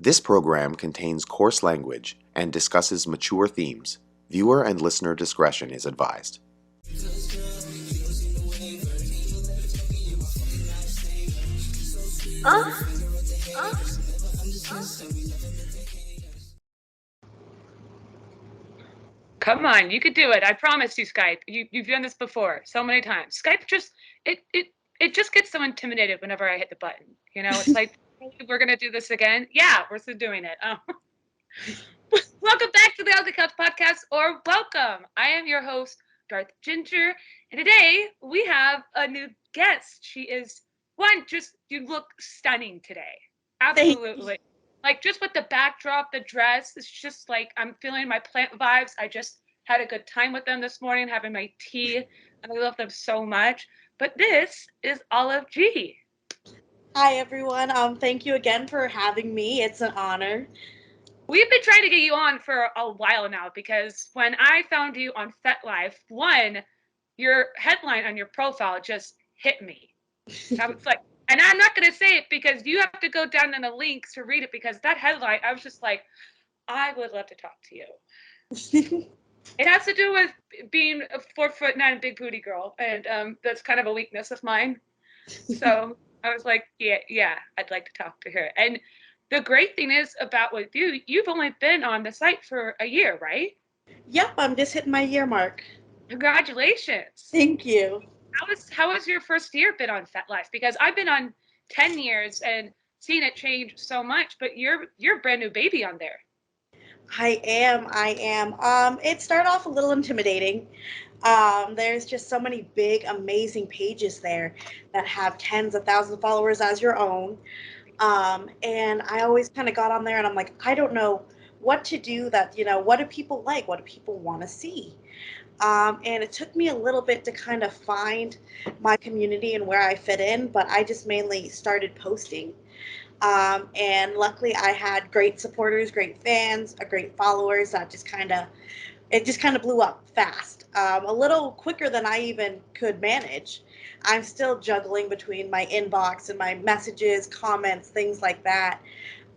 This program contains coarse language and discusses mature themes. Viewer and listener discretion is advised. Come on, you could do it. I promise you, Skype. You've done this before so many times. Skype just it just gets so intimidated whenever I hit the button. You know, it's like we're gonna do this again. Yeah, we're still doing it. Welcome back to the Ugly Couch Podcast, or welcome. I am your host, Darth Ginger, and today we have a new guest. She is you look stunning today. Thank Absolutely. Like just with the backdrop, the dress, it's just like I'm feeling my plant vibes. I just had a good time with them this morning, having my tea, and I love them so much. But this is OliveG. Hi everyone. Thank you again for having me. It's an honor. We've been trying to get you on for a while now because when I found you on FetLife, your headline on your profile just hit me. I was like, and I'm not going to say it because you have to go down in the links to read it because that headline, I was just like, I would love to talk to you. It has to do with being a 4'9" big booty girl, and that's kind of a weakness of mine. So I was like, yeah, I'd like to talk to her. And the great thing is about with you, you've only been on the site for a year, right? Yep, I'm just hitting my year mark. Congratulations. Thank you. How has your first year been on FetLife? Because I've been on 10 years and seen it change so much, but you're a brand new baby on there. I am. It started off a little intimidating. There's just so many big, amazing pages there that have tens of thousands of followers as your own. And I always kind of got on there and I'm like, I don't know what to do what do people like? What do people want to see? And it took me a little bit to kind of find my community and where I fit in, but I just mainly started posting. And luckily, I had great supporters, great fans, great followers. It just kind of blew up fast, a little quicker than I even could manage. I'm still juggling between my inbox and my messages, comments, things like that.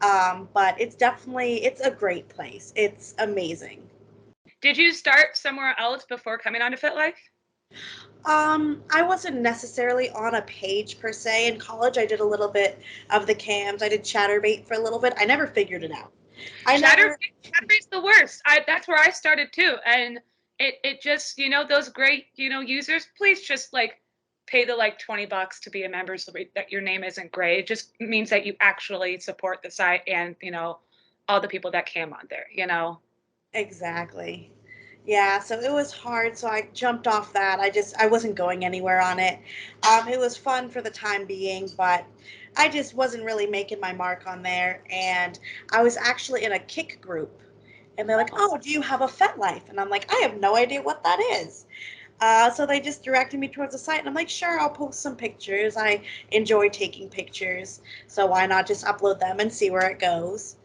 But it's a great place. It's amazing. Did you start somewhere else before coming on to FetLife? I wasn't necessarily on a page per se. In college, I did a little bit of the cams. I did Chatterbait for a little bit. I never figured it out. I never. Chatterbait's the worst. That's where I started too, and it just those great users. Please just like pay the like $20 to be a member so that your name isn't gray. It just means that you actually support the site and all the people that came on there. Exactly. Yeah, so it was hard, so I jumped off that. I wasn't going anywhere on it. It was fun for the time being, but I just wasn't really making my mark on there. And I was actually in a kick group, and they're like, "Oh, do you have a FetLife?" And I'm like, "I have no idea what that is." So they just directed me towards the site, and I'm like, "Sure, I'll post some pictures. I enjoy taking pictures, so why not just upload them and see where it goes?"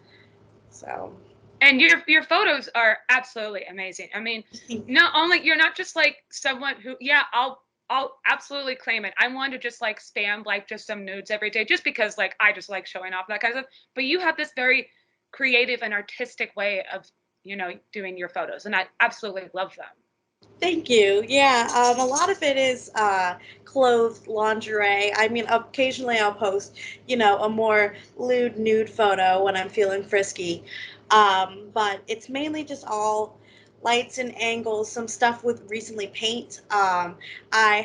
So. And your photos are absolutely amazing. I mean, not only you're not just like someone who, yeah, I'll absolutely claim it. I want to just like spam like just some nudes every day just because like I just like showing off that kind of stuff. But you have this very creative and artistic way of, doing your photos, and I absolutely love them. Thank you. Yeah, a lot of it is clothes, lingerie. I mean, occasionally I'll post, a more lewd nude photo when I'm feeling frisky. But it's mainly just all lights and angles, some stuff with recently paint. I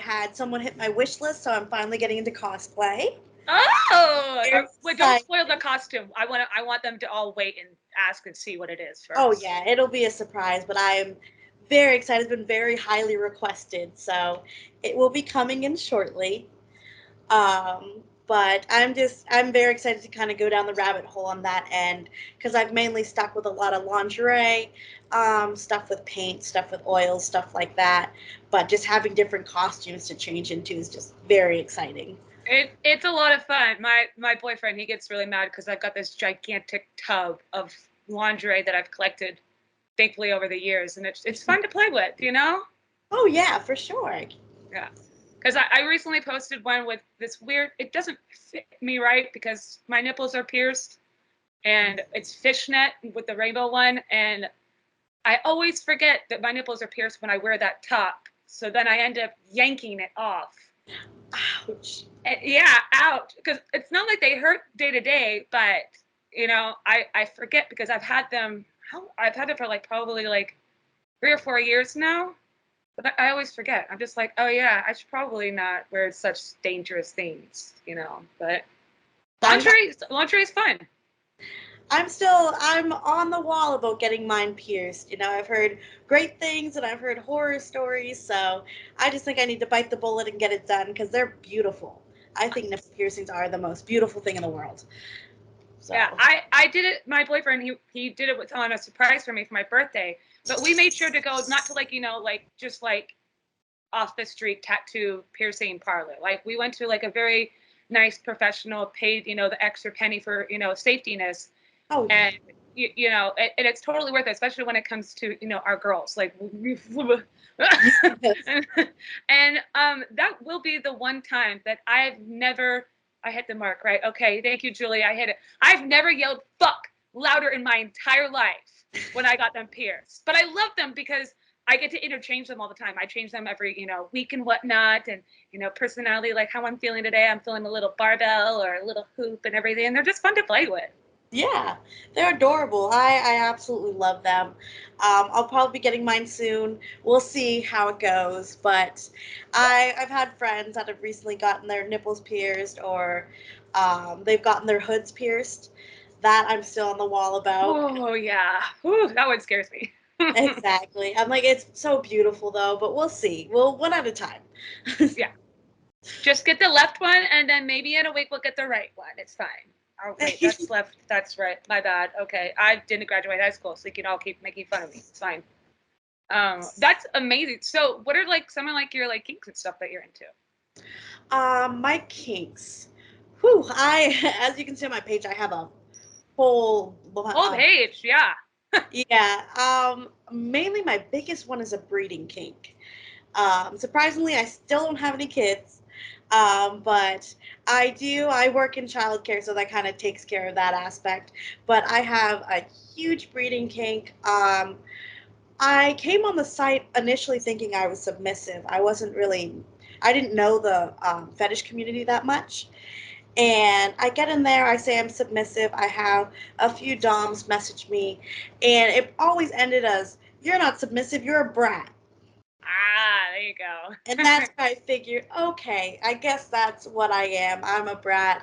had someone hit my wish list, so I'm finally getting into cosplay. Oh, Very well, don't excited. spoil the costume. I want them to all wait and ask and see what it is Oh first. yeah, it'll be a surprise, but I am very excited. It's been very highly requested, so it will be coming in shortly. But I'm very excited to kind of go down the rabbit hole on that end because I've mainly stuck with a lot of lingerie, stuff with paint, stuff with oils, stuff like that. But just having different costumes to change into is just very exciting. It's a lot of fun. My boyfriend, he gets really mad because I've got this gigantic tub of lingerie that I've collected thankfully over the years, and it's fun to play with. Oh yeah, for sure. Yeah. Because I recently posted one with this weird. It doesn't fit me right because my nipples are pierced, and it's fishnet with the rainbow one, and I always forget that my nipples are pierced when I wear that top. So then I end up yanking it off. Ouch. And yeah, ouch. Because it's not like they hurt day to day, but I forget because I've had them. I've had it for like probably like 3 or 4 years now. But I always forget. I'm just like, oh yeah, I should probably not wear such dangerous things, But I'm lingerie is fun. I'm on the wall about getting mine pierced. I've heard great things and I've heard horror stories, so I just think I need to bite the bullet and get it done because they're beautiful. I think nipple piercings are the most beautiful thing in the world. So. Yeah, I did it. My boyfriend, he did it on a surprise for me for my birthday. But we made sure to go not to like just like off the street tattoo piercing parlor. Like we went to like a very nice professional, paid the extra penny for safetiness. Oh yeah. And and it's totally worth it, especially when it comes to our girls. Like, and that will be the one time that I hit the mark, right? Okay, thank you, Julie. I hit it. I've never yelled "fuck" louder in my entire life when I got them pierced, but I love them because I get to interchange them all the time. I change them every week and whatnot, and personality, like how I'm feeling today. I'm feeling a little barbell or a little hoop and everything, and they're just fun to play with. Yeah, they're adorable. I absolutely love them. I'll probably be getting mine soon. We'll see how it goes. But I've had friends that have recently gotten their nipples pierced or they've gotten their hoods pierced. That I'm still on the wall about. Oh yeah, ooh, that one scares me. Exactly. I'm like, it's so beautiful though, but we'll see. We'll one at a time. Yeah, just get the left one, and then maybe in a week we'll get the right one. It's fine. Oh wait, that's left. That's right. My bad. Okay, I didn't graduate high school, so you can all keep making fun of me. It's fine. That's amazing. So, what are like some of like your like kinks and stuff that you're into? My kinks. Whew, as you can see on my page, I have a whole Whole page, yeah. yeah. Mainly my biggest one is a breeding kink. Surprisingly, I still don't have any kids, but I do. I work in childcare, so that kind of takes care of that aspect. But I have a huge breeding kink. I came on the site initially thinking I was submissive. I didn't know the fetish community that much. And I get in there, I say I'm submissive. I have a few DOMs message me, and it always ended as, "You're not submissive, you're a brat." Ah, there you go. And that's where I figured, okay, I guess that's what I am. I'm a brat.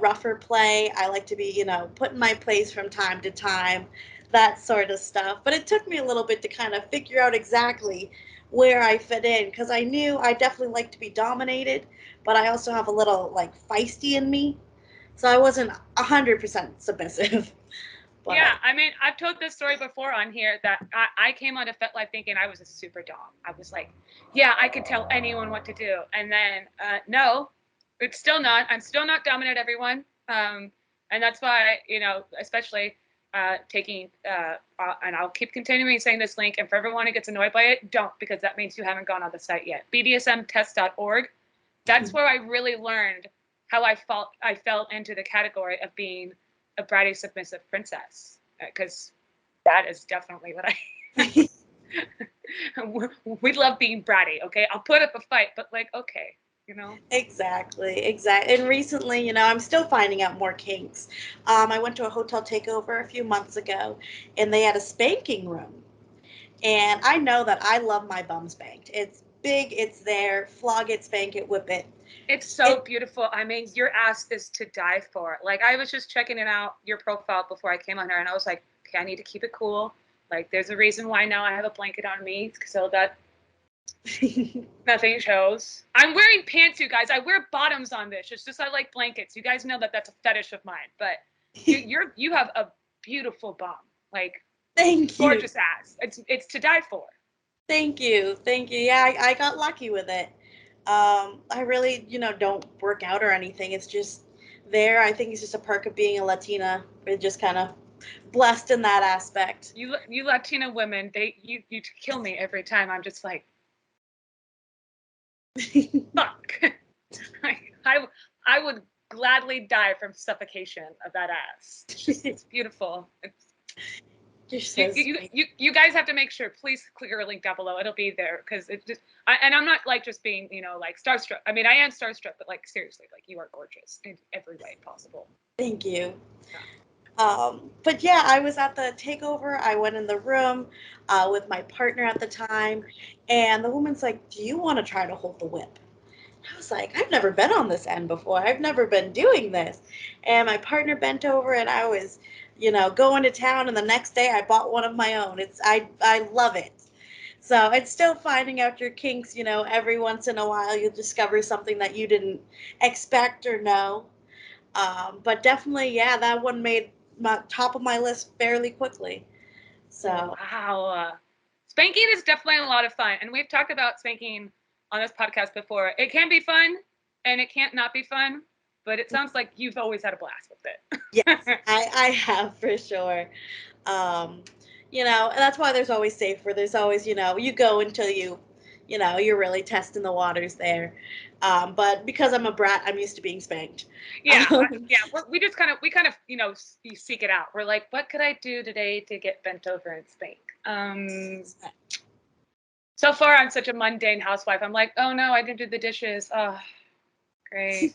Rougher play. I like to be, put in my place from time to time, that sort of stuff. But it took me a little bit to kind of figure out exactly where I fit in because I knew I definitely like to be dominated, but I also have a little like feisty in me. So I wasn't 100% submissive. But Yeah, I mean, I've told this story before on here that I came onto FetLife thinking I was a super dom. I was like, yeah, I could tell anyone what to do. And then, no, it's still not. I'm still not dominant everyone. And that's why, especially taking, and I'll keep continuing saying this link. And for everyone who gets annoyed by it, don't, because that means you haven't gone on the site yet. BDSMtest.org. That's where I really learned how I fell into the category of being a bratty submissive princess, because that is definitely what I we love being bratty. Okay, I'll put up a fight, but like, okay. Exactly. And recently, I'm still finding out more kinks. I went to a hotel takeover a few months ago, and they had a spanking room. And I know that I love my bum spanked. It's big, it's there, flog it, spank it, whip it. It's so beautiful. I mean, your ass is to die for. Like, I was just checking it out, your profile, before I came on here, and I was like, okay, I need to keep it cool. Like, there's a reason why now I have a blanket on me, so that nothing shows. I'm wearing pants, you guys. I wear bottoms on this. It's just I like blankets. You guys know that that's a fetish of mine. But you have a beautiful bum, like Thank you. gorgeous ass. It's to die for. Thank you. Thank you. Yeah, I got lucky with it. I really, don't work out or anything. It's just there. I think it's just a perk of being a Latina. We're just kind of blessed in that aspect. You Latina women, you kill me every time. I'm just like, fuck. I would gladly die from suffocation of that ass. It's beautiful. You're so sweet. You guys have to make sure. Please click your link down below. It'll be there because it just. And I'm not like just being like starstruck. I mean, I am starstruck, but like seriously, like you are gorgeous in every way possible. Thank you. But yeah, I was at the takeover. I went in the room with my partner at the time, and the woman's like, "Do you want to try to hold the whip?" I was like, "I've never been on this end before. I've never been doing this." And my partner bent over, and I was, going to town. And the next day, I bought one of my own. I love it. So it's still finding out your kinks. Every once in a while, you'll discover something that you didn't expect or know. But definitely, yeah, that one made my top of my list fairly quickly. So wow, spanking is definitely a lot of fun, and we've talked about spanking on this podcast before. It can be fun, and it can't not be fun. But it sounds like you've always had a blast with it. yes, I have for sure. And that's why there's always safe where there's always, you go until you're really testing the waters there. But because I'm a brat, I'm used to being spanked. Yeah, yeah. We kind of, you seek it out. We're like, what could I do today to get bent over and spank? So far, I'm such a mundane housewife. I'm like, oh no, I didn't do the dishes. Oh, great.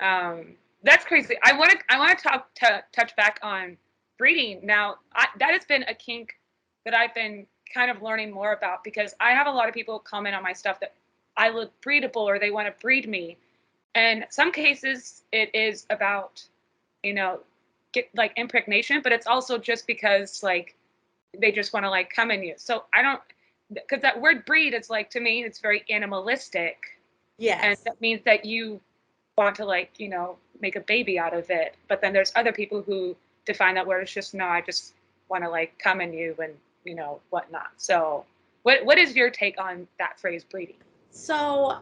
That's crazy. I want to touch back on breeding. Now, that has been a kink that I've been kind of learning more about because I have a lot of people comment on my stuff that I look breedable or they want to breed me. And some cases it is about, get like impregnation, but it's also just because like they just want to like come in you. So I don't, because that word breed is like, to me, it's very animalistic. yes. And that means that you want to like, make a baby out of it. But then there's other people who define that word as just, no, I just want to like come in you and, whatnot. So what is your take on that phrase breeding? So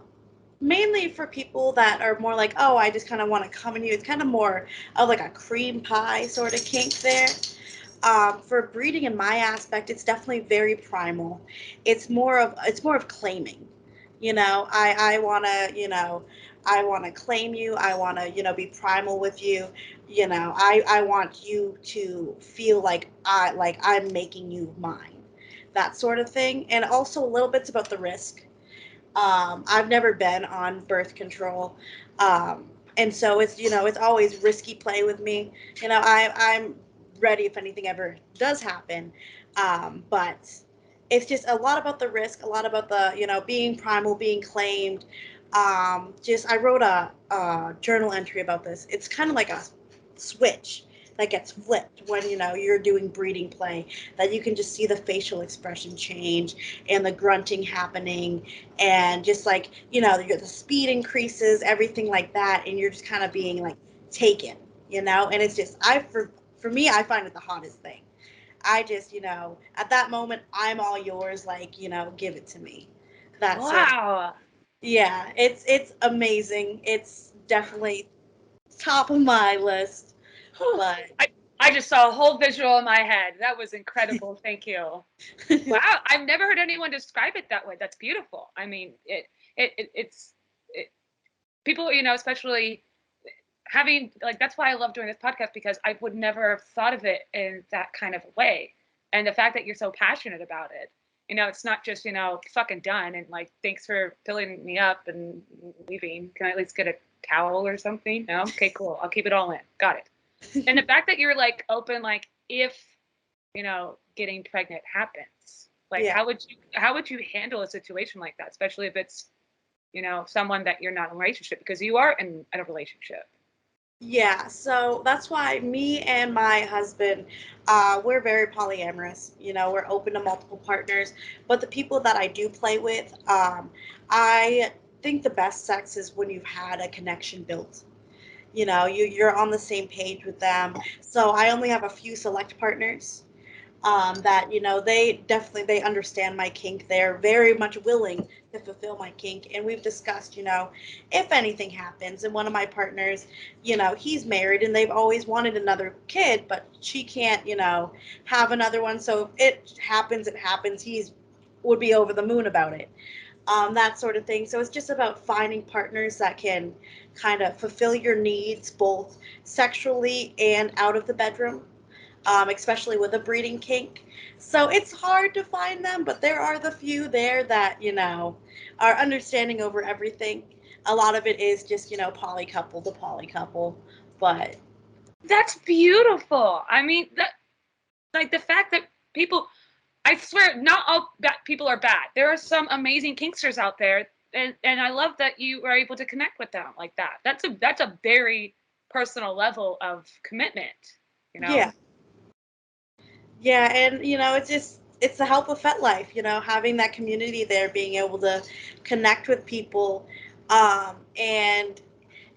mainly for people that are more like, oh, I just kind of want to come in you. It's kind of more of like a cream pie sort of kink there. For breeding in my aspect, it's definitely very primal. It's more of claiming. I want to claim you. I want to be primal with you. I want you to feel like I'm making you mine. That sort of thing. And also a little bits about the risk. I've never been on birth control. And so it's always risky play with me. I'm ready if anything ever does happen. But it's just a lot about the risk, a lot about the, being primal, being claimed. I wrote a journal entry about this. It's kind of like a switch that gets flipped when you're doing breeding play, that you can just see the facial expression change and the grunting happening, and just like the speed increases, everything like that, and you're just kind of being like taken, and it's just for me, I find it the hottest thing. I just at that moment, I'm all yours, like give it to me. That sort of, Wow. yeah, it's amazing. It's definitely top of my list. But I just saw a whole visual in my head. That was incredible. Thank you. Wow, I've never heard anyone describe it that way. That's beautiful. I mean, it's people, especially having like, that's why I love doing this podcast, because I would never have thought of it in that kind of way. And the fact that you're so passionate about it, it's not just, fucking done and like, thanks for filling me up and leaving. Can I at least get a towel or something? No? Okay, cool. I'll keep it all in. Got it. And the fact that you're like open, like if, getting pregnant happens, like yeah. how would you handle a situation like that, especially if it's, someone that you're not in a relationship, because you are in a relationship. Yeah, so that's why me and my husband, we're very polyamorous. We're open to multiple partners. But the people that I do play with, I think the best sex is when you've had a connection built. You're on the same page with them. So I only have a few select partners, that they understand my kink. They're very much willing to fulfill my kink, and we've discussed, if anything happens, and one of my partners, he's married and they've always wanted another kid, but she can't, have another one. So if it happens, he's would be over the moon about it. That sort of thing. So it's just about finding partners that can kind of fulfill your needs both sexually and out of the bedroom, especially with a breeding kink. So it's hard to find them, but there are the few there that, are understanding over everything. A lot of it is just, poly couple to poly couple. But That's beautiful. I mean, like the fact that people, I swear, not all people are bad. There are some amazing kinksters out there, and I love that you were able to connect with them like that. That's a very personal level of commitment, you know? yeah. Yeah, and it's the help of FetLife, having that community there, being able to connect with people, and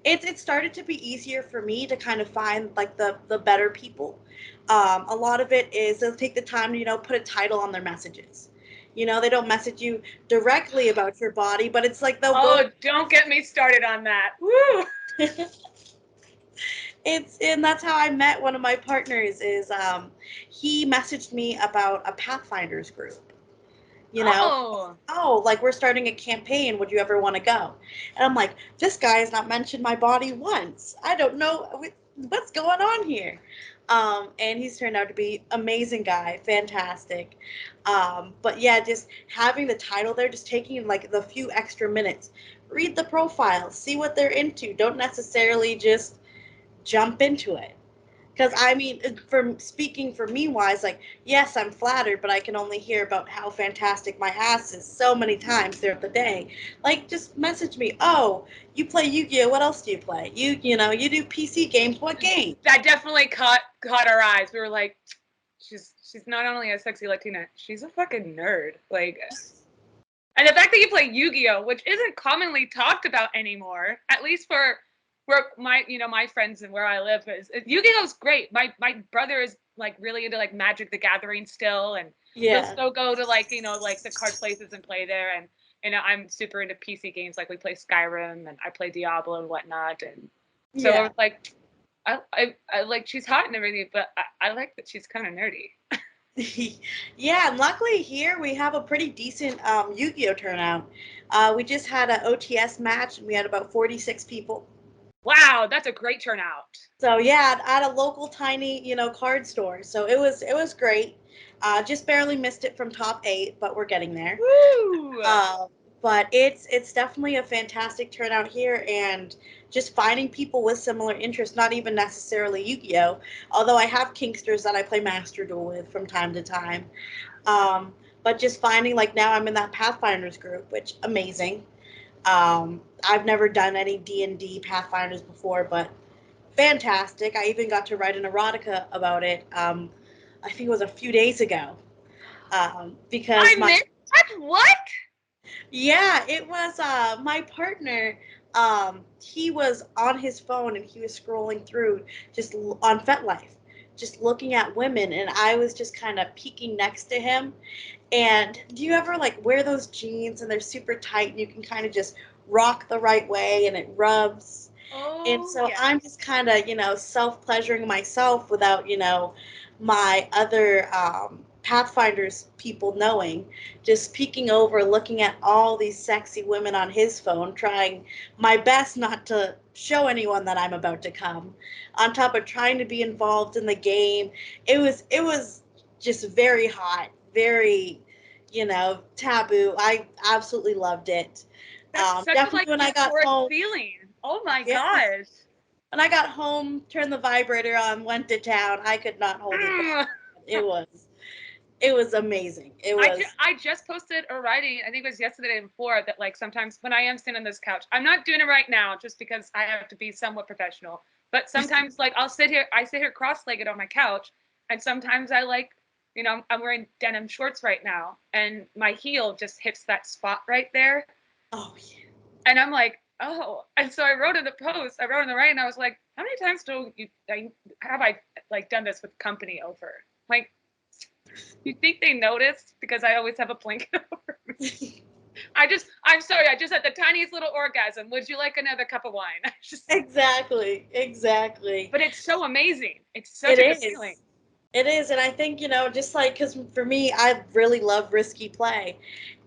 it started to be easier for me to kind of find like the better people. A lot of it is they'll take the time to put a title on their messages. They don't message you directly about your body, but it's like they'll go. Oh, don't get me started on that. Woo! And that's how I met one of my partners. Is he messaged me about a Pathfinders group. Oh, Oh, like we're starting a campaign. Would you ever want to go? And I'm like, this guy has not mentioned my body once. I don't know what's going on here. And he's turned out to be amazing guy, fantastic. But yeah, just having the title there, just taking like the few extra minutes, read the profile, see what they're into. Don't necessarily just jump into it. Because I mean, from speaking for me wise, like, yes, I'm flattered, but I can only hear about how fantastic my ass is so many times throughout the day. Like, just message me. Oh, you play Yu-Gi-Oh! What else do you play? You do PC games. What game? that definitely caught our eyes. We were like, she's not only a sexy Latina, she's a fucking nerd. Like, and the fact that you play Yu-Gi-Oh, which isn't commonly talked about anymore, at least for where my friends and where I live is Yu-Gi-Oh's great. My brother is like really into like Magic the Gathering still, and he'll Yeah. still go to like like the card places and play there. And I'm super into PC games, like we play Skyrim and I play Diablo and whatnot. And so I Yeah. was like, I like she's hot and everything, but I like that she's kind of nerdy. Yeah, and luckily here we have a pretty decent Yu-Gi-Oh turnout. We just had an OTS match and we had about 46 people. Wow, that's a great turnout. So yeah, at a local tiny, card store. So it was great. Just barely missed it from top 8, but we're getting there. Woo! Uh, but it's definitely a fantastic turnout here, and just finding people with similar interests, not even necessarily Yu-Gi-Oh. Although I have kinksters that I play Master Duel with from time to time. But just finding like now I'm in that Pathfinders group, which amazing. I've never done any D&D Pathfinders before, but fantastic. I even got to write an eroitca about it. I think it was a few days ago. Because I missed what? yeah, it was my partner. He was on his phone and he was scrolling through just on FetLife, just looking at women, and I was just kind of peeking next to him. And do you ever like wear those jeans and they're super tight and you can kind of just rock the right way and it rubs? And Oh so yeah. I'm just kind of, self pleasuring myself without, my other Pathfinders people knowing, just peeking over, looking at all these sexy women on his phone, trying my best not to show anyone that I'm about to come, on top of trying to be involved in the game. It was just very hot, very, taboo. I absolutely loved it. That's such a Definitely like when I got euphoric home. feeling. Oh my Yeah. gosh. When I got home, turned the vibrator on, went to town. I could not hold it back. Mm. It was amazing. It was I just posted a writing, I think it was yesterday and before, that like sometimes when I am sitting on this couch, I'm not doing it right now just because I have to be somewhat professional. But sometimes like I sit here cross-legged on my couch, and sometimes I like, I'm wearing denim shorts right now, and my heel just hits that spot right there. oh yeah. And I'm like, oh. And so I wrote in the post, I wrote in the writing, I was like, how many times have I like done this with company over? Like, you think they noticed because I always have a blanket over me? I'm sorry, I just had the tiniest little orgasm. Would you like another cup of wine? Exactly. Exactly. But it's so amazing. It's such It a good is. feeling. It is, and I think, just like, because for me, I really love risky play.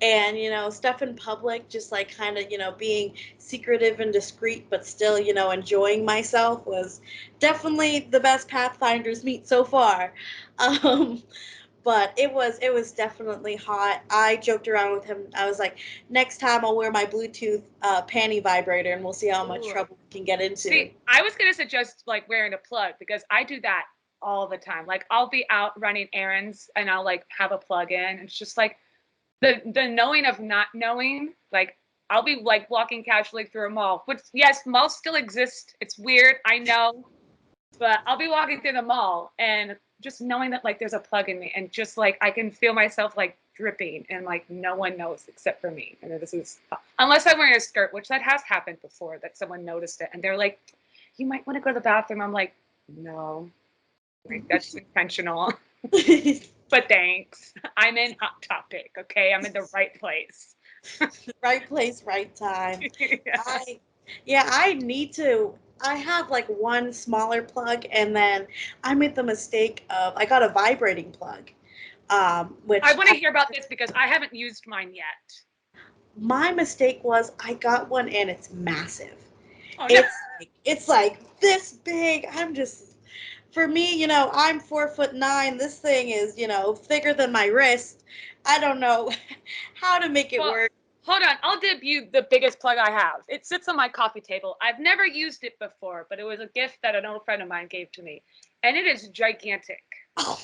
And, stuff in public, just like kind of, being secretive and discreet, but still, enjoying myself was definitely the best Pathfinders meet so far. Um, but it was definitely hot. I joked around with him. I was like, next time I'll wear my Bluetooth panty vibrator, and we'll see how much Ooh. trouble we can get into. See, I was gonna suggest like wearing a plug because I do that all the time. Like I'll be out running errands and I'll like have a plug in. It's just like the knowing of not knowing. Like I'll be like walking casually through a mall, which yes, malls still exist. It's weird, I know, but I'll be walking through the mall and just knowing that like there's a plug in me and just like I can feel myself like dripping and like no one knows except for me. And this is unless I'm wearing a skirt, which that has happened before that someone noticed it and they're like, you might want to go to the bathroom. I'm like, no, like that's intentional. But thanks. I'm in Hot Topic, okay? I'm in the right place. Right place, right time. Yeah. I need to. I have like one smaller plug, and then I made the mistake of I got a vibrating plug, which I want to hear about this because I haven't used mine yet. my mistake was I got one and it's massive. Oh no. It's like this big. I'm just for me, I'm 4'9". This thing is, thicker than my wrist. I don't know how to make it Well, work. hold on. I'll debut the biggest plug I have. It sits on my coffee table. I've never used it before, but it was a gift that an old friend of mine gave to me. And it is gigantic. Oh,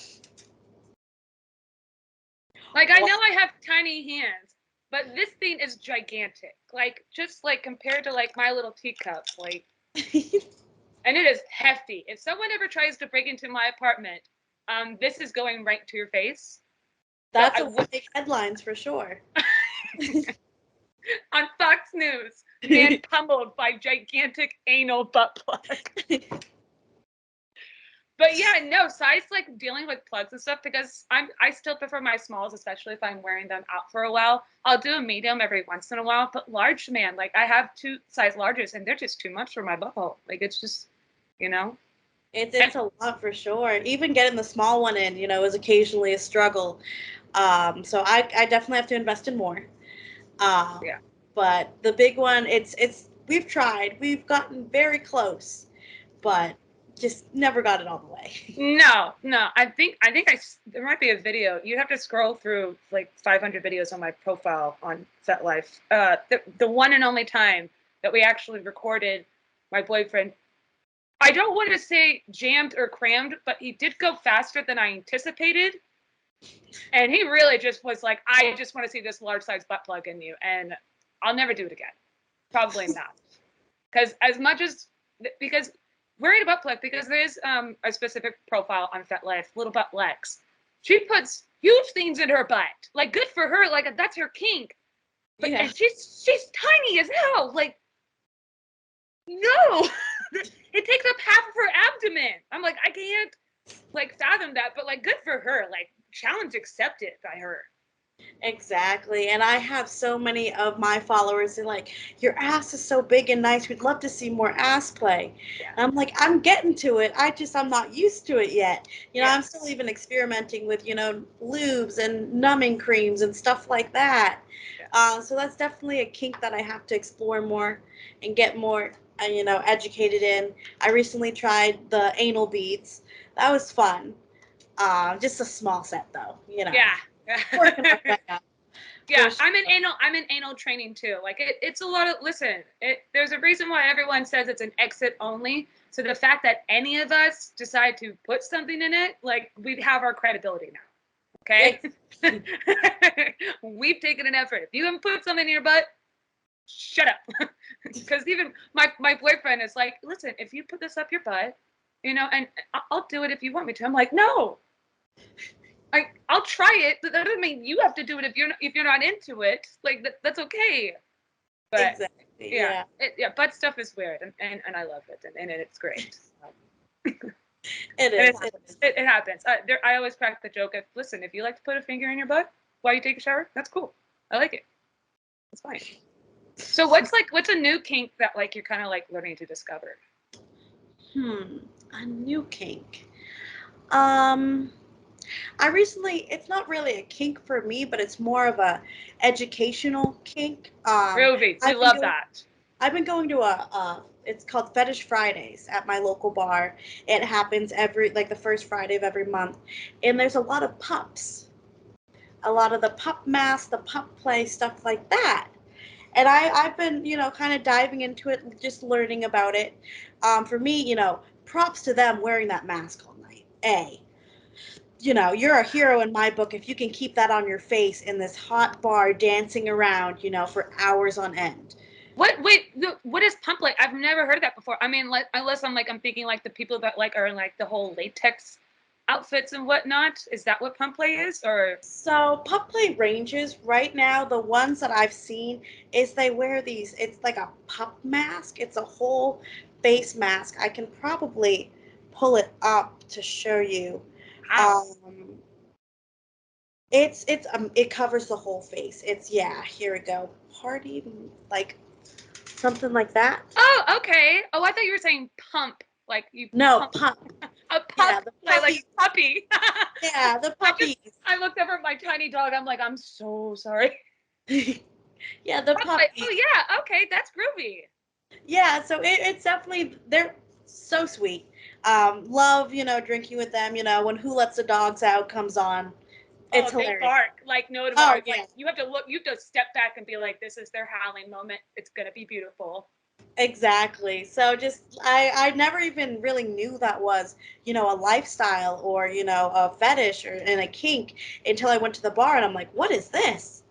Like, I know I have tiny hands, but this thing is gigantic. Like, just like compared to like my little teacup. Like, and it is hefty. If someone ever tries to break into my apartment, this is going right to your face. So that's a big headlines for sure. on Fox News, man pummeled by gigantic anal butt plug. But yeah, no, size like dealing with plugs and stuff because I still prefer my smalls, especially if I'm wearing them out for a while. I'll do a medium every once in a while, but large, man, like I have two size larges and they're just too much for my butthole. Like it's just, you know. It's a lot for sure. Even getting the small one in, is occasionally a struggle. So I definitely have to invest in more. Um, Yeah. but the big one, it's we've tried, we've gotten very close, but just never got it all the way. No. I think there might be a video. You have to scroll through like 500 videos on my profile on FetLife. The one and only time that we actually recorded my boyfriend. I don't want to say jammed or crammed, but he did go faster than I anticipated. And he really just was like, I just want to see this large size butt plug in you. And I'll never do it again. Probably not. Because as much as, because wearing a butt plug, because there is a specific profile on FetLife, Little Butt Lex. She puts huge things in her butt. Like, good for her. Like, that's her kink. But Yeah. and she's tiny as hell. Like, no. It takes up half of her abdomen. I'm like, I can't like fathom that, but like good for her. Like challenge accepted by her. Exactly. And I have so many of my followers and like, your ass is so big and nice. We'd love to see more ass play. Yeah. And I'm like, I'm getting to it. I'm not used to it yet. I'm Yes. still even experimenting with, lubes and numbing creams and stuff like that. Yeah. So that's definitely a kink that I have to explore more and get more, educated in. I recently tried the anal beads. That was fun. Just a small set though, Yeah. working our way up. Yeah, I'm in anal training too. Like it's a lot of there's a reason why everyone says it's an exit only. So the fact that any of us decide to put something in it, like we have our credibility now. Okay? We've taken an effort. If you haven't put something in your butt, shut up. Because even my boyfriend is like, listen, if you put this up your butt, and I'll do it if you want me to. I'm like, no. I'll try it, but that doesn't mean you have to do it if you're not into it. Like that's okay. But Exactly. yeah, Yeah. butt stuff is weird, and I love it, and it's great. It And is. It is. it happens. I always crack the joke of, listen, if you like to put a finger in your butt while you take a shower, that's cool. I like it. It's fine. So what's a new kink that like you're kind of like learning to discover? A new kink. Um, I recently, it's not really a kink for me, but it's more of a educational kink. Groovy. We I've been love going, that. I've been going to it's called Fetish Fridays at my local bar. It happens like the first Friday of every month, and there's a lot of pups, a lot of the pup mask, the pup play, stuff like that. And I've been, kind of diving into it, just learning about it. For me, props to them wearing that mask all night. You're a hero in my book if you can keep that on your face in this hot bar dancing around, for hours on end. What? Wait. What is pump-play? I've never heard of that before. I mean, like, unless I'm thinking like the people that like are in like the whole latex outfits and whatnot. Is that what pump-play is, or? So pup play ranges right now, the ones that I've seen is they wear these, it's like a pup mask. It's a whole face mask. I can probably pull it up to show you. How? Um, it covers the whole face. Here we go. Party, like something like that. Oh, okay. Oh, I thought you were saying pump, like you No, pump pup. a Yeah, pup the play like puppies. a puppy. Yeah, the puppies. I looked over at my tiny dog. I'm like, I'm so sorry. Yeah, the Pump play. Oh puppies. yeah, okay, that's groovy. Yeah, so it's definitely, they're so sweet. Love, drinking with them. When Who Lets the Dogs Out comes on, it's Oh, they hilarious. bark like no Oh tomorrow. yeah, Like you have to look, you have to step back and be like, this is their howling moment. It's gonna be beautiful. exactly. So just I never even really knew that was, a lifestyle or, a fetish or and a kink until I went to the bar and I'm like, what is this?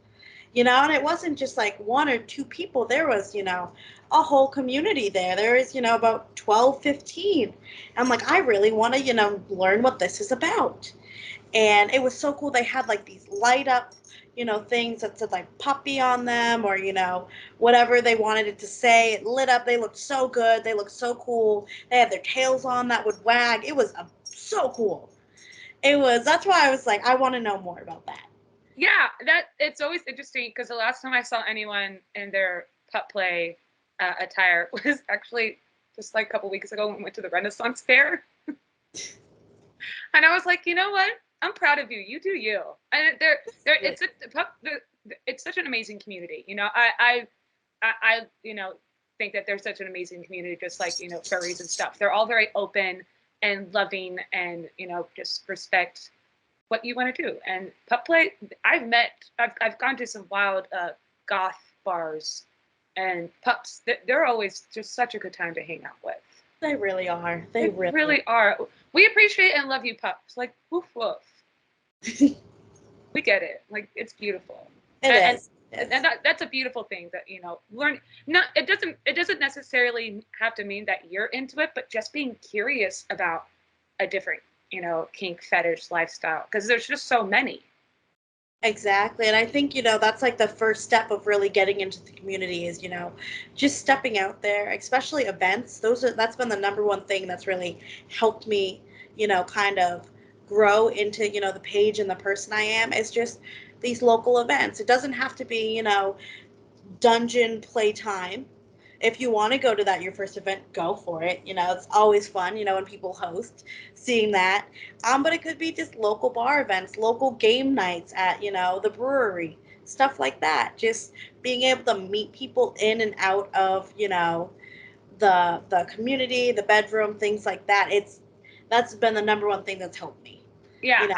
And it wasn't just like one or two people. There was, a whole community there. There is, about 12, 15. I'm like, I really want to, learn what this is about. And it was so cool. They had like these light up, things that said like puppy on them or, whatever they wanted it to say. It lit up. They looked so good. They looked so cool. They had their tails on that would wag. It was so cool. That's why I was like, I want to know more about that. Yeah, that it's always interesting because the last time I saw anyone in their pup play attire was actually just like a couple weeks ago when we went to the Renaissance Fair. And I was like, you know what? I'm proud of you. You do you. And it's it's such an amazing community. I think that they're such an amazing community, just like furries and stuff. They're all very open and loving, and just respect what you want to do. And pup play, I've gone to some wild goth bars, and pups. They're always just such a good time to hang out with. They really are. They They really really are. We appreciate and love you, pups. Like woof woof. We get it. Like it's beautiful. It And is. It is. that's a beautiful thing that learn. Not it doesn't necessarily have to mean that you're into it, but just being curious about a different kink fetish lifestyle, because there's just so many. Exactly. And I think, that's like the first step of really getting into the community is, just stepping out there, especially events. That's been the number one thing that's really helped me, kind of grow into, the page and the person I am is just these local events. It doesn't have to be, dungeon playtime. If you want to go to that your first event, go for it. It's always fun, when people host, seeing that. But it could be just local bar events, local game nights at, the brewery, stuff like that. Just being able to meet people in and out of, the community, the bedroom, things like that. That's been the number one thing that's helped me. Yeah, You know,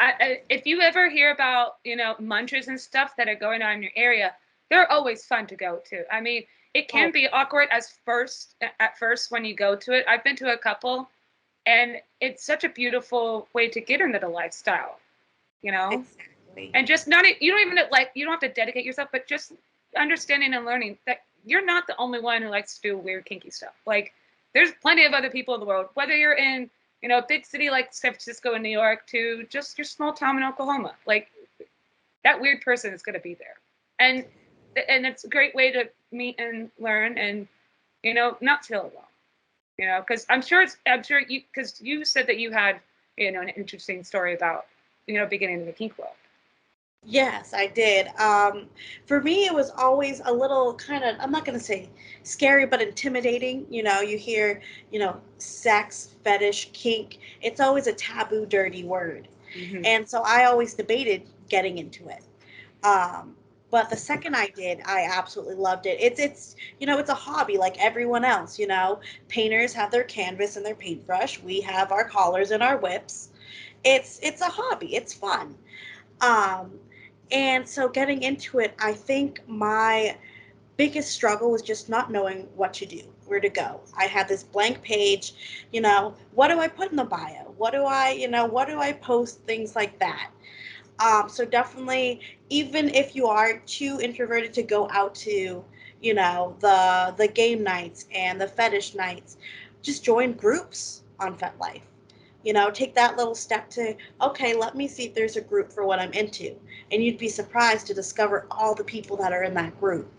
if you ever hear about munchers and stuff that are going on in your area, they're always fun to go to. I mean, it can oh, be awkward at first when you go to it. I've been to a couple, and it's such a beautiful way to get into the lifestyle, you know. exactly. And just not you don't even like you don't have to dedicate yourself, but just understanding and learning that you're not the only one who likes to do weird kinky stuff. Like there's plenty of other people in the world, whether you're in a big city like San Francisco and New York to just your small town in Oklahoma. Like that weird person is going to be there, and it's a great way to meet and learn and not feel alone. Because I'm sure you because you said that you had an interesting story about beginning in the kink world. Yes, I did. For me, it was always a little kind of, I'm not going to say scary, but intimidating. You know, you hear, sex, fetish, kink. It's always a taboo, dirty word. Hmm. And so I always debated getting into it. Um, but the second I did, I absolutely loved it. It's a hobby like everyone else. Painters have their canvas and their paintbrush. We have our collars and our whips. It's a hobby. It's fun. Um, and so getting into it, I think my biggest struggle was just not knowing what to do, where to go. I had this blank page, what do I put in the bio? What do I post? Things like that. So definitely, even if you are too introverted to go out to, the game nights and the fetish nights, just join groups on FetLife. Take that little step to, okay, let me see if there's a group for what I'm into. And you'd be surprised to discover all the people that are in that group.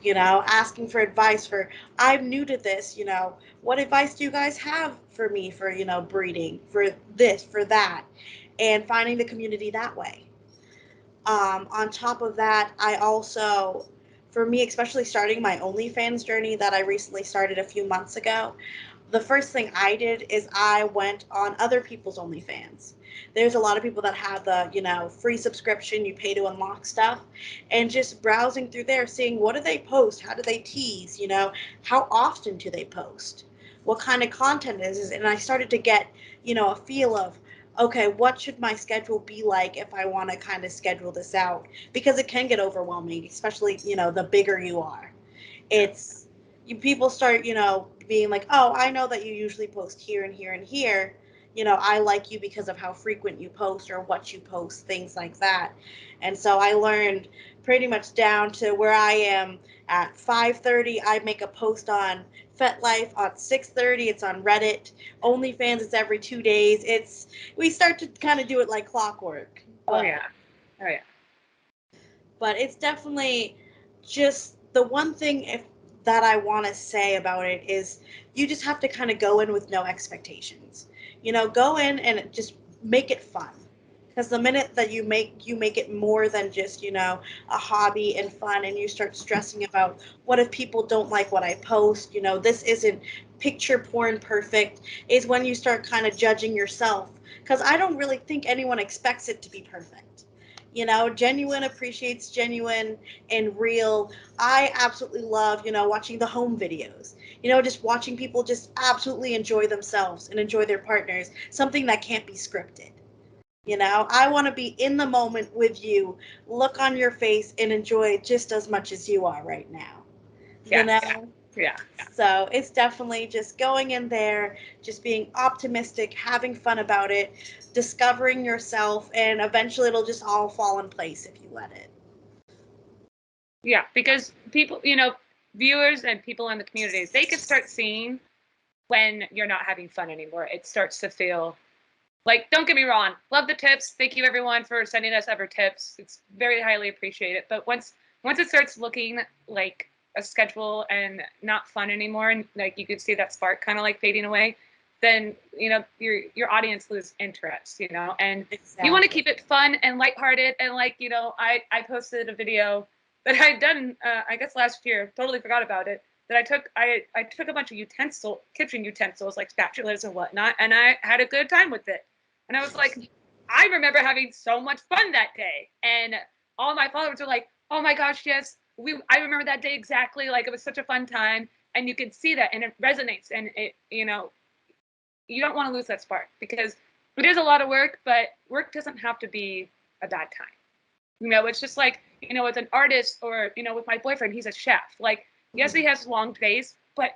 Asking for advice for, I'm new to this, what advice do you guys have for me for, breeding, for this, for that, and finding the community that way. On top of that, I also, for me, especially starting my OnlyFans journey that I recently started a few months ago, the first thing I did is I went on other people's OnlyFans. There's a lot of people that have the, free subscription, you pay to unlock stuff, and just browsing through there, seeing what do they post, how do they tease, how often do they post, what kind of content is, and I started to get, a feel of, okay, what should my schedule be like if I want to kind of schedule this out? Because it can get overwhelming, especially, the bigger you are. It's people start, being like, oh, I know that you usually post here and here and here. I like you because of how frequent you post or what you post, things like that. And so I learned pretty much down to where I am at 5:30. I make a post on FetLife. On 6:30, it's on Reddit. OnlyFans, it's every 2 days. We start to kind of do it like clockwork. Oh yeah. Oh yeah. But it's definitely just the one thing that I want to say about it is you just have to kind of go in with no expectations. Go in and just make it fun. Because the minute that you make it more than just, a hobby and fun, and you start stressing about what if people don't like what I post, this isn't picture porn perfect, is when you start kind of judging yourself. Because I don't really think anyone expects it to be perfect. Genuine appreciates genuine and real. I absolutely love, watching the home videos. Just watching people just absolutely enjoy themselves and enjoy their partners, something that can't be scripted. I want to be in the moment with you, look on your face and enjoy just as much as you are right now. You Yes. know? Yeah. So it's definitely just going in there, just being optimistic, having fun about it, discovering yourself, and eventually it'll just all fall in place if you let it. Yeah. Because people, viewers and people in the communities, they can start seeing when you're not having fun anymore. It starts to feel like, don't get me wrong, love the tips. Thank you everyone for sending us ever tips. It's very highly appreciated. But once it starts looking like a schedule and not fun anymore, and like you could see that spark kind of like fading away, then your audience lose interest, and you want to Exactly. keep it fun and lighthearted. And like, I posted a video that I'd done I guess last year, totally forgot about it, that I took a bunch of kitchen utensils like spatulas and whatnot, and I had a good time with it. And I was like, I remember having so much fun that day. And all my followers were like, oh my gosh, yes, I remember that day exactly. Like it was such a fun time. And you can see that and it resonates. And you don't want to lose that spark because it is a lot of work, but work doesn't have to be a bad time. It's just like, with an artist or, with my boyfriend, he's a chef. Like, yes, he has long days, but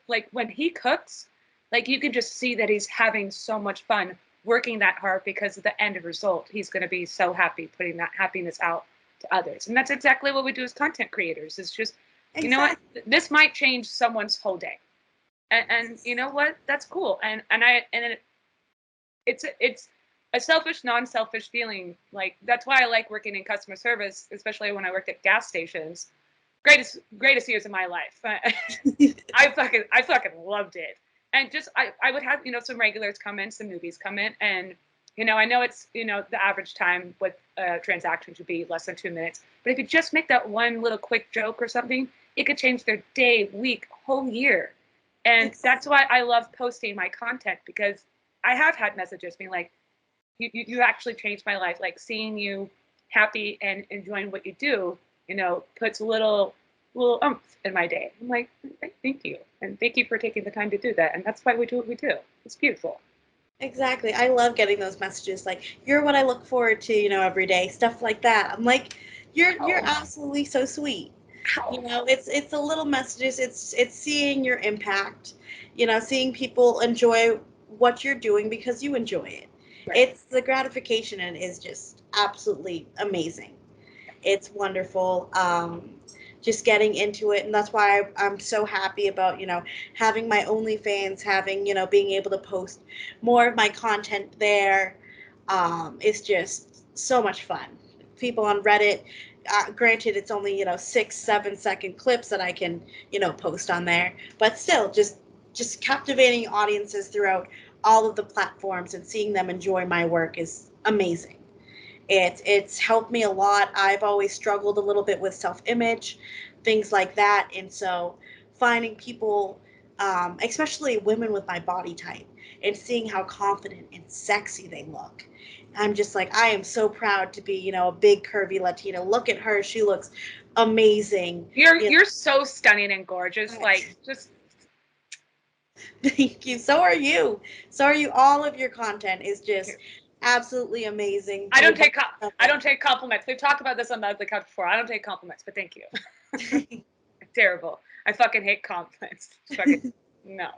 like when he cooks, like you can just see that he's having so much fun working that hard because of the end result. He's going to be so happy putting that happiness out to others. And that's exactly what we do as content creators. It's just, you know what? Exactly. This might change someone's whole day. And you know what? That's cool. It's a selfish, non-selfish feeling. Like that's why I like working in customer service, especially when I worked at gas stations. Greatest years of my life. I fucking loved it. And just I would have some regulars come in, some newbies come in, and I know it's, the average time with a transaction should be less than 2 minutes, but if you just make that one little quick joke or something, it could change their day, week, whole year. And that's why I love posting my content, because I have had messages being like, you actually changed my life. Like, seeing you happy and enjoying what you do, puts a little oomph in my day. I'm like, thank you. And thank you for taking the time to do that. And that's why we do what we do. It's beautiful. Exactly. I love getting those messages like, you're what I look forward to, every day, stuff like that. I'm like, you're absolutely so sweet. It's the little messages. It's seeing your impact, seeing people enjoy what you're doing because you enjoy it. Right. It's the gratification, and is just absolutely amazing. It's wonderful. Just getting into it, and that's why I'm so happy about having my OnlyFans, having being able to post more of my content there. It's just so much fun. People on Reddit, granted it's only 6-7 second clips that I can post on there, but still just captivating audiences throughout all of the platforms and seeing them enjoy my work is amazing. It's helped me a lot. I've always struggled a little bit with self-image, things like that. And so finding people, especially women with my body type, and seeing how confident and sexy they look. I'm just like, I am so proud to be, a big curvy Latina. Look at her. She looks amazing. You're so stunning and gorgeous. Like, just thank you. So are you. So are you. All of your content is just absolutely amazing. I don't take compliments. We've talked about this on the Ugly Couch before. I don't take compliments, but thank you. Terrible. I fucking hate compliments. Fucking no.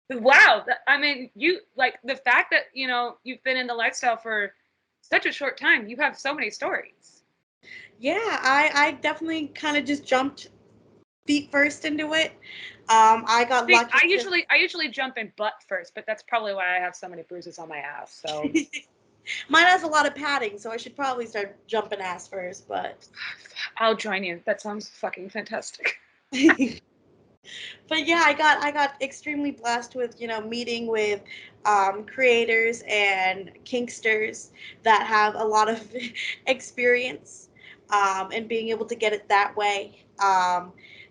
Wow. I mean, you, like, the fact that you've been in the lifestyle for such a short time. You have so many stories. Yeah, I definitely kind of just jumped feet first into it. I got lucky. I usually jump in butt first, but that's probably why I have so many bruises on my ass. So mine has a lot of padding, so I should probably start jumping ass first. But I'll join you. That sounds fucking fantastic. But yeah, I got extremely blessed with meeting with creators and kinksters that have a lot of experience, and being able to get it that way.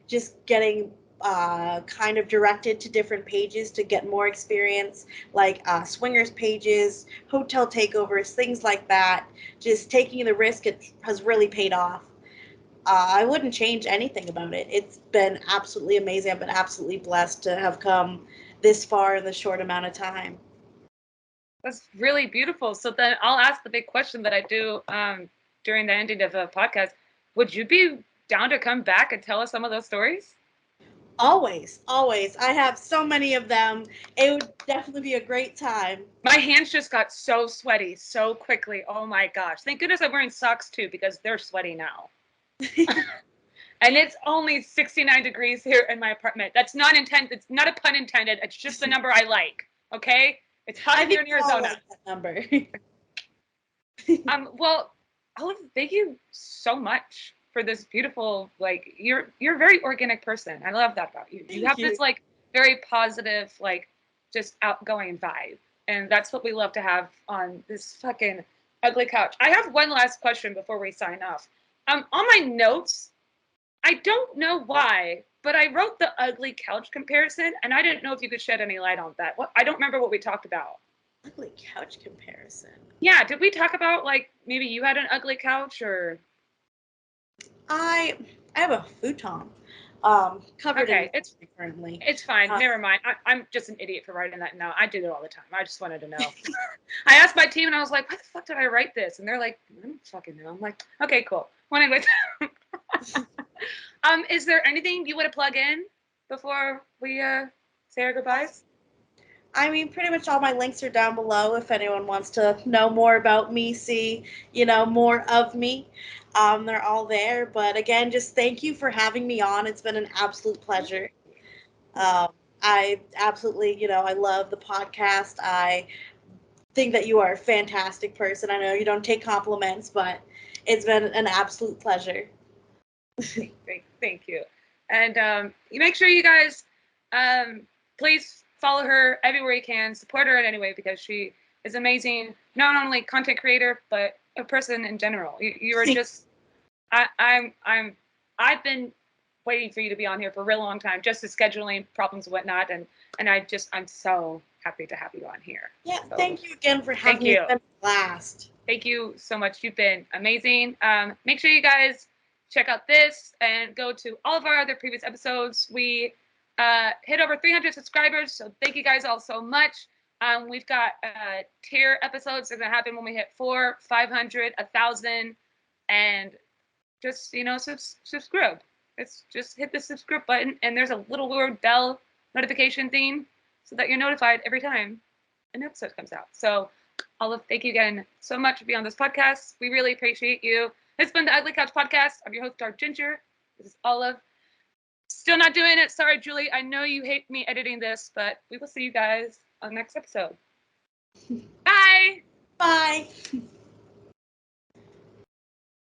Just getting kind of directed to different pages to get more experience, like swingers pages, hotel takeovers, things like that. Just taking the risk, it has really paid off. I wouldn't change anything about it. It's been absolutely amazing. I've been absolutely blessed to have come this far in the short amount of time. That's really beautiful. So then I'll ask the big question that I do during the ending of a podcast. Would you be down to come back and tell us some of those stories? Always, always. I have so many of them. It would definitely be a great time. My hands just got so sweaty so quickly. Oh my gosh. Thank goodness I'm wearing socks too, because they're sweaty now. And it's only 69 degrees here in my apartment. That's not intended. It's not a pun intended. It's just the number I like. Okay? It's hot here in Arizona. Like that number. Well, Olive, thank you so much for this beautiful, like, you're a very organic person. I love that about you. You have this like very positive, like, just outgoing vibe. And that's what we love to have on this fucking ugly couch. I have one last question before we sign off. On my notes, I don't know why, but I wrote the ugly couch comparison, and I didn't know if you could shed any light on that. I don't remember what we talked about. Ugly couch comparison. Yeah, did we talk about, like, maybe you had an ugly couch, or? I have a futon. Covered in it's currently. It's fine. Never mind. I'm just an idiot for writing that now. I do it all the time. I just wanted to know. I asked my team, and I was like, "Why the fuck did I write this?" And they're like, "I don't fucking know." I'm like, "Okay, cool." Well, anyway, is there anything you want to plug in before we say our goodbyes? I mean, pretty much all my links are down below if anyone wants to know more about me, see, more of me. They're all there. But again, just thank you for having me on. It's been an absolute pleasure. I absolutely, I love the podcast. I think that you are a fantastic person. I know you don't take compliments, but it's been an absolute pleasure. Thank you. And you make sure you guys please follow her everywhere you can. Support her in any way, because she is amazing. Not only content creator, but a person in general. You are just, I've been waiting for you to be on here for a real long time, just the scheduling problems and whatnot, and I'm so happy to have you on here. Yeah, so, thank you again for having me. It's been a blast. Thank you so much. You've been amazing. Make sure you guys check out this and go to all of our other previous episodes. We hit over 300 subscribers, so thank you guys all so much. We've got tier episodes that are going to happen when we hit 400, 500, 1,000, and just, subscribe. It's just hit the subscribe button, and there's a little word bell notification thing so that you're notified every time an episode comes out. So Olive, thank you again so much for being on this podcast. We really appreciate you. It's been the Ugly Couch Podcast. I'm your host, Dark Ginger. This is Olive. Still not doing it. Sorry, Julie. I know you hate me editing this, but we will see you guys on the next episode. Bye. Bye.